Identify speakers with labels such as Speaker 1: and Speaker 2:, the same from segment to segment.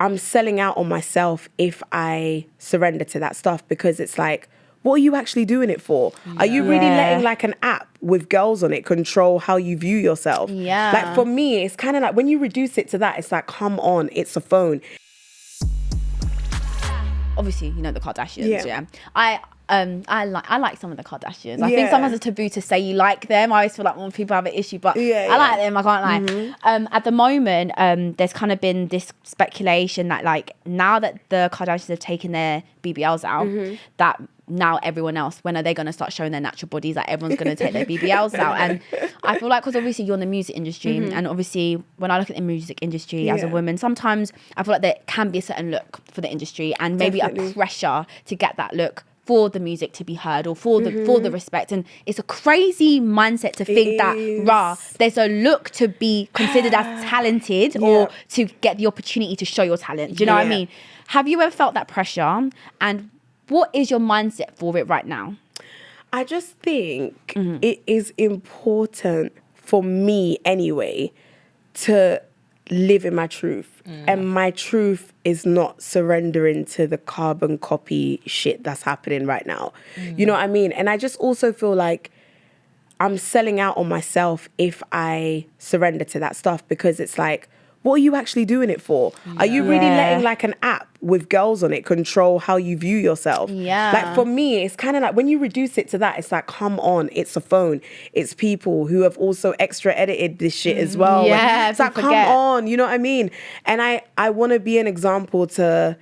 Speaker 1: I'm selling out on myself if I surrender to that stuff, because it's like, what are you actually doing it for? Are you really letting like an app with girls on it control how you view yourself?
Speaker 2: Yeah.
Speaker 1: Like for me, it's kind of like when you reduce it to that, it's like, come on, it's a phone.
Speaker 2: Obviously, you know the Kardashians, yeah. I like some of the Kardashians. I think sometimes it's taboo to say you like them. I always feel like when people have an issue, but I like them, I can't lie. At the moment, there's kind of been this speculation that like now that the Kardashians have taken their BBLs out, that now everyone else, when are they going to start showing their natural bodies? Like everyone's going to take their BBLs out. And I feel like, because obviously you're in the music industry, and obviously when I look at the music industry as a woman, sometimes I feel like there can be a certain look for the industry, and maybe a pressure to get that look for the music to be heard, or for the respect. And it's a crazy mindset to think that there's a look to be considered as talented or to get the opportunity to show your talent. Do you know what I mean? Have you ever felt that pressure, and what is your mindset for it right now?
Speaker 1: I just think it is important for me anyway to live in my truth. And my truth is not surrendering to the carbon copy shit that's happening right now. You know what I mean? And I just also feel like I'm selling out on myself if I surrender to that stuff, because it's like, what are you actually doing it for? Are you really letting like an app with girls on it control how you view yourself? Like for me, it's kind of like when you reduce it to that, it's like, come on, it's a phone. It's people who have also extra edited this shit as well.
Speaker 2: Yeah,
Speaker 1: it's like, come on, you know what I mean? And I want to be an example to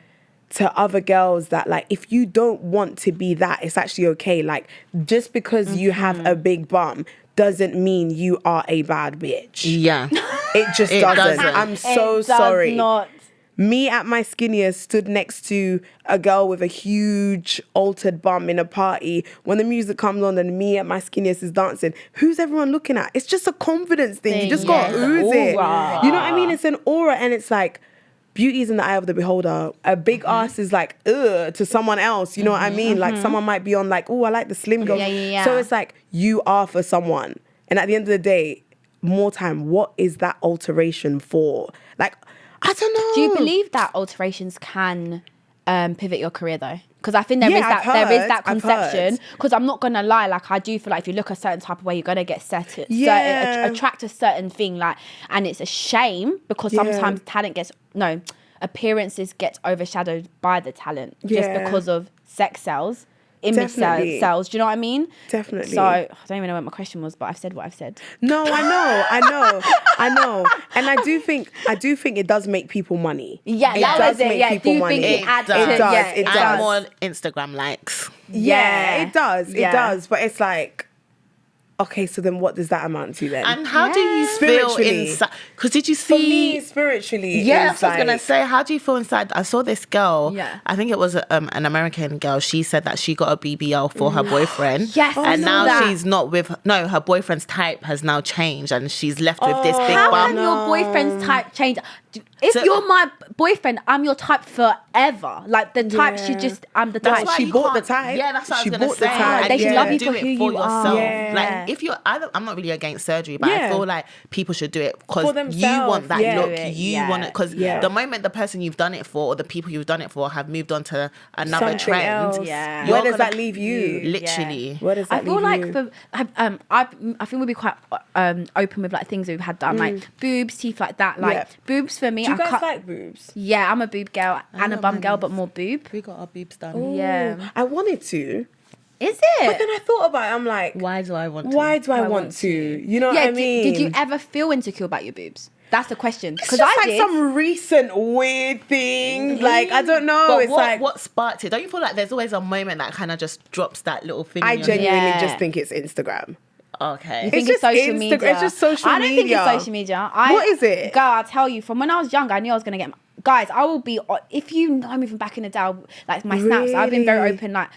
Speaker 1: other girls that like, if you don't want to be that, it's actually okay. Like just because you have a big bum doesn't mean you are a bad bitch.
Speaker 3: Yeah.
Speaker 1: It just doesn't. I'm so sorry.
Speaker 2: Not.
Speaker 1: Me at my skinniest stood next to a girl with a huge altered bum in a party. When the music comes on and me at my skinniest is dancing, who's everyone looking at? It's just a confidence thing. You just gotta ooze it. You know what I mean? It's an aura, and it's like, beauty is in the eye of the beholder. A big ass is like, ugh, to someone else. You know what I mean? Like someone might be on like, oh, I like the slim girl. So it's like, you are for someone. And at the end of the day, more time, what is that alteration for? Like, I don't know.
Speaker 2: Do you believe that alterations can pivot your career though? Because I think there is that conception. Because I'm not gonna lie, like I do feel like if you look a certain type of way, you're gonna get attract a certain thing. Like, and it's a shame because sometimes appearances get overshadowed by the talent just because of sex sells. Image sells. Do you know what I mean?
Speaker 1: Definitely.
Speaker 2: So I don't even know what my question was, but I've said what I've said.
Speaker 1: No, I know. And I do think it does make people money.
Speaker 2: Yeah,
Speaker 1: it
Speaker 2: that
Speaker 1: does
Speaker 2: was it.
Speaker 1: make
Speaker 2: Yeah,
Speaker 1: people
Speaker 2: do you
Speaker 1: money.
Speaker 2: think it adds to
Speaker 1: It does. It
Speaker 3: And
Speaker 1: does.
Speaker 3: more Instagram likes.
Speaker 1: Yeah, it does. It does. But it's like, okay, so then what does that amount to then?
Speaker 3: And how do you feel inside? Because did you see?
Speaker 1: For me, spiritually,
Speaker 3: yeah,
Speaker 1: it's
Speaker 3: I was gonna
Speaker 1: like,
Speaker 3: say, how do you feel inside? I saw this girl.
Speaker 2: Yeah.
Speaker 3: I think it was an American girl. She said that she got a BBL for her boyfriend.
Speaker 2: Yes,
Speaker 3: and now
Speaker 2: that.
Speaker 3: she's not with. No, her boyfriend's type has now changed, and she's left with this big
Speaker 2: How
Speaker 3: bum.
Speaker 2: can your boyfriend's type change? If you're my boyfriend, I'm your type forever. Like the type should just, I'm the type.
Speaker 1: She bought the type.
Speaker 3: Yeah, that's what
Speaker 1: She
Speaker 3: I was gonna
Speaker 1: bought the
Speaker 3: say.
Speaker 1: type.
Speaker 3: And
Speaker 2: They should love you
Speaker 3: do
Speaker 2: for
Speaker 3: it
Speaker 2: who
Speaker 3: for
Speaker 2: you
Speaker 3: yourself.
Speaker 2: are.
Speaker 1: Yeah.
Speaker 3: Like if you're, I'm not really against surgery, but I feel like people should do it because
Speaker 1: For
Speaker 3: you
Speaker 1: themselves.
Speaker 3: want that
Speaker 1: Yeah.
Speaker 3: look. You want it because the moment the person you've done it for or the people you've done it for have moved on to another
Speaker 1: Something
Speaker 3: trend.
Speaker 1: else.
Speaker 2: Yeah.
Speaker 1: Where
Speaker 3: you're
Speaker 1: does
Speaker 3: gonna-
Speaker 1: that leave you?
Speaker 3: Literally.
Speaker 1: Where does that
Speaker 2: I feel
Speaker 1: leave
Speaker 2: like
Speaker 1: you?
Speaker 2: I think we'll be quite open with like things that we've had done, like boobs, teeth, like that. Like boobs for me.
Speaker 1: Do you guys
Speaker 2: can't,
Speaker 1: like boobs?
Speaker 2: Yeah, I'm a boob girl and a bum girl, but more boob.
Speaker 3: We got our boobs done.
Speaker 2: Yeah.
Speaker 1: I wanted to,
Speaker 2: Is
Speaker 1: but
Speaker 2: it?
Speaker 1: then I thought about it. I'm like,
Speaker 3: Why do I want to?
Speaker 1: why do I want to? You know what I mean?
Speaker 2: Did you ever feel insecure about your boobs? That's the question.
Speaker 1: It's
Speaker 2: Because
Speaker 1: just
Speaker 2: I
Speaker 1: like
Speaker 2: did.
Speaker 1: some recent weird thing. Like, I don't know.
Speaker 3: But
Speaker 1: It's
Speaker 3: what sparked it? Don't you feel like there's always a moment that kind of just drops that little thing?
Speaker 1: I
Speaker 3: in your head?
Speaker 1: genuinely just think it's Instagram.
Speaker 3: Okay.
Speaker 2: You think
Speaker 1: It's
Speaker 2: it's social
Speaker 1: just
Speaker 2: media?
Speaker 1: it's just social
Speaker 2: I don't think
Speaker 1: media.
Speaker 2: it's social media.
Speaker 1: What is it?
Speaker 2: Girl, I'll tell you. From when I was younger, I knew I was going to get... Guys, I will be... If you know me from back in the day, like my snaps, I've been very
Speaker 1: Really?
Speaker 2: open. Like,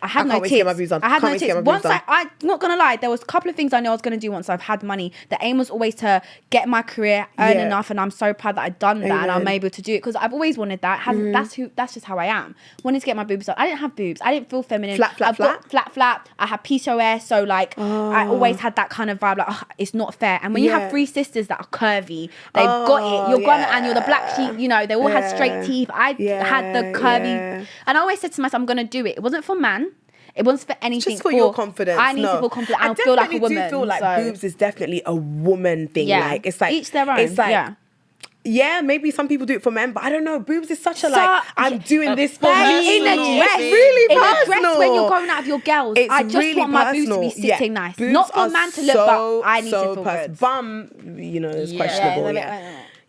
Speaker 2: I had no
Speaker 1: can't wait to get my
Speaker 2: tips.
Speaker 1: boobs done.
Speaker 2: I had
Speaker 1: Can't
Speaker 2: no
Speaker 1: wait to get
Speaker 2: tips.
Speaker 1: my
Speaker 2: Once
Speaker 1: boobs done.
Speaker 2: I'm not going to lie, there was a couple of things I knew I was going to do once I've had money. The aim was always to get my career, earn
Speaker 1: Yeah.
Speaker 2: enough, and I'm so proud that I've done that and I'm
Speaker 1: Amen.
Speaker 2: able to do it because I've always wanted that. That's just how I am. Wanted to get my boobs done. I didn't have boobs. I didn't feel feminine.
Speaker 1: Flat.
Speaker 2: Flat. I had PCOS, so like I always had that kind of vibe. Like it's not fair. And when you have three sisters that are curvy, they've got it. You're gonna and you're the black sheep. You know, know, they all had straight teeth. I had the curvy, and I always said to myself, I'm gonna do it. It wasn't for man. It wasn't for anything.
Speaker 1: Just for your confidence.
Speaker 2: I need to feel confident. I feel like a woman.
Speaker 1: I do feel like boobs is definitely a woman thing.
Speaker 2: Yeah.
Speaker 1: Like it's like
Speaker 2: each their own.
Speaker 1: It's like,
Speaker 2: yeah,
Speaker 1: maybe some people do it for men, but I don't know. Boobs is such a like, I'm doing this for me.
Speaker 2: In a dress.
Speaker 1: It's really
Speaker 2: in
Speaker 1: personal.
Speaker 2: a dress when you're going out of your girls.
Speaker 1: It's
Speaker 2: I just
Speaker 1: really
Speaker 2: want my boobs to be sitting nice. Not for a man to look, but I need to feel good.
Speaker 1: Bum, you know, is questionable.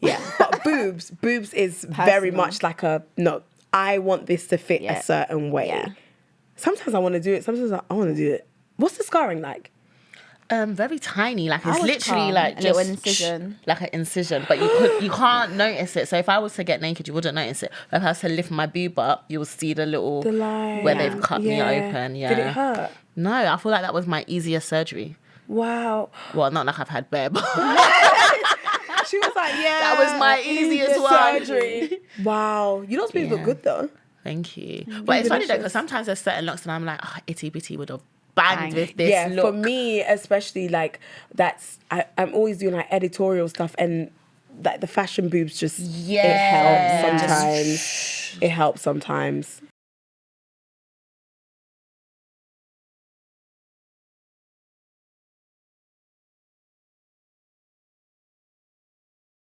Speaker 1: Yeah. But boobs is very much like no, I want this to fit a certain way. Yeah. Sometimes I want to do it. Sometimes I want to do it. What's the scarring like?
Speaker 3: Very tiny, like it's literally like
Speaker 2: a little incision,
Speaker 3: like an incision, but you can't notice it. So if I was to get naked, you wouldn't notice it. If I was to lift my boob up, you'll see the line where they've cut me open. Yeah.
Speaker 1: Did it hurt?
Speaker 3: No, I feel like that was my easiest surgery.
Speaker 1: Wow.
Speaker 3: Well, not like I've had bare.
Speaker 1: She was like,
Speaker 3: that was my easiest
Speaker 1: surgery. Wow, you don't look good though.
Speaker 3: Thank you. But it's funny though, because sometimes there's certain looks and I'm like, itty bitty would have banged with this look.
Speaker 1: For me especially, like I'm always doing like editorial stuff, and like the fashion boobs just it helps sometimes.